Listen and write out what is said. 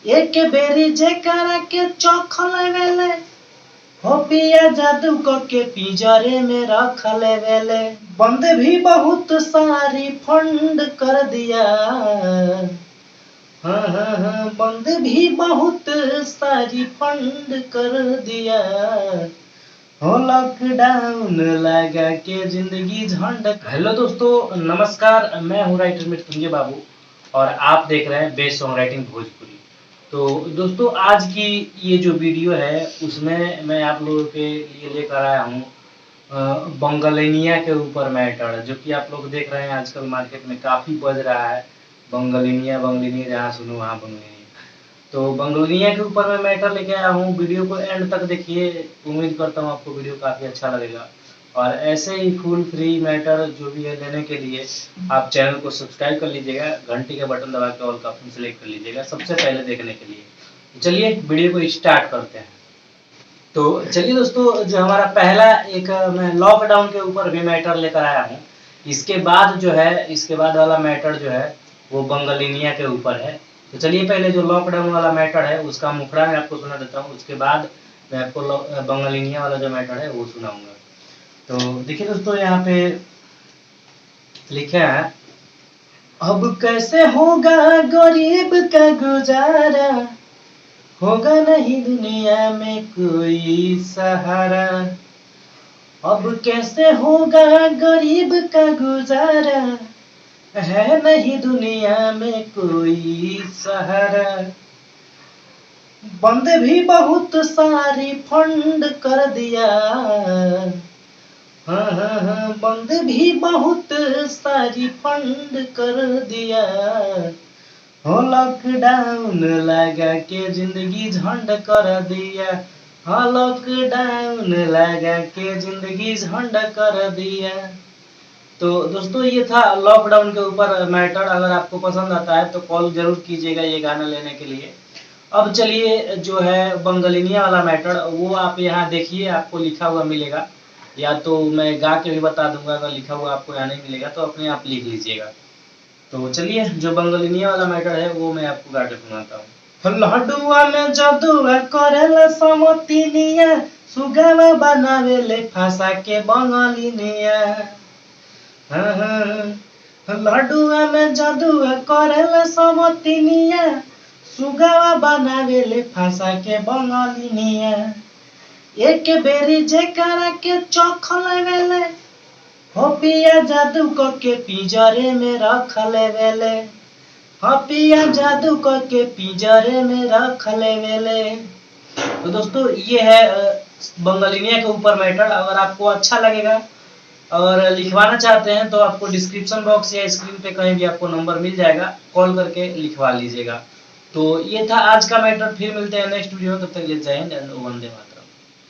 एक बेरी जेकरा के चोख लेवेले हो पिया जादू को के पिंजरे में रख लेवेले। बंद भी बहुत सारी फंड कर दिया, हाँ, बंद भी बहुत सारी फंड कर दिया। हो लॉकडाउन लगा के जिंदगी झंड। हेलो दोस्तों, नमस्कार। मैं हूँ राइटर मृत्युंजय बाबू और आप देख रहे हैं बेस्ट सॉन्ग राइटिंग भोजपुरी। तो दोस्तों, आज की ये जो वीडियो है उसमें मैं आप लोगों के लिए लेकर आया हूँ बंगलिनिया के ऊपर मैटर, जो कि आप लोग देख रहे हैं आजकल मार्केट में काफ़ी बज रहा है। बंगलिनिया बंगलिनिया, जहाँ सुनो वहाँ बंगलिनिया। तो बंगलिनिया के ऊपर मैं मैटर लेके आया हूँ। वीडियो को एंड तक देखिए, उम्मीद करता हूँ आपको वीडियो काफ़ी अच्छा लगेगा। और ऐसे ही फुल फ्री मैटर जो भी है लेने के लिए आप चैनल को सब्सक्राइब कर लीजिएगा, घंटी का बटन दबा के ऑल का ऑप्शन सेलेक्ट कर लीजिएगा सबसे पहले देखने के लिए। चलिए वीडियो को स्टार्ट करते हैं। तो चलिए दोस्तों, जो हमारा पहला एक मैं लॉकडाउन के ऊपर भी मैटर लेकर आया हूँ। इसके बाद जो है, इसके बाद वाला मैटर जो है वो बंगलिनिया के ऊपर है। तो चलिए पहले जो लॉकडाउन वाला मैटर है उसका मुखड़ा मैं आपको सुना देता हूँ, उसके बाद मैं आपको बंगलिनिया वाला जो मैटर है वो सुनाऊंगा। तो देखिए दोस्तों, यहाँ पे लिखा है, अब कैसे होगा गरीब का गुजारा, होगा नहीं दुनिया में कोई सहारा। अब कैसे होगा गरीब का गुजारा, है नहीं दुनिया में कोई सहारा। बंद भी बहुत सारी फंड कर दिया, हाँ, बंद भी बहुत सारी फंड कर दिया। हो लॉकडाउन लगा के जिंदगी झंड कर दिया, हाँ लॉकडाउन लगा के जिंदगी झंड कर दिया। तो दोस्तों, ये था लॉकडाउन के ऊपर मैटर। अगर आपको पसंद आता है तो कॉल जरूर कीजिएगा ये गाना लेने के लिए। अब चलिए, जो है बंगलिनिया वाला मैटर वो आप यहाँ देखिए, आपको लिखा हुआ मिलेगा, या तो मैं गा के भी बता दूंगा। अगर लिखा हुआ आपको यहाँ नहीं मिलेगा तो अपने आप लिख लीजिएगा। तो चलिए, जो बंगलिनिया वाला मैटर है वो मैं आपको गा के सुनाता हूँ। लड्डुआ में जदुआ करेला समतिनिया, सुगावा बनावेले फांसा के बंगलिनिया। लड्डुआ में जदुआ करेला समतिनिया, सुगावा बनावेले फांसा के बंगलिनिया। एक बेरी जेकरा के चोख लेवेले हो पिया जादू को के पिंजरे में रख लेवेले, हो पिया जादू को के पिंजरे में रख लेवेले। तो दोस्तों, ये है बंगलिनिया के ऊपर मैटर। अगर आपको अच्छा लगेगा और लिखवाना चाहते हैं तो आपको डिस्क्रिप्शन बॉक्स या स्क्रीन पे कहीं भी आपको नंबर मिल जाएगा, कॉल करके लिखवा लीजिएगा। तो ये था आज का मैटर। फिर मिलते हैं नेक्स्ट वीडियो में, तब तक जय हिंद, वंदे मातरम।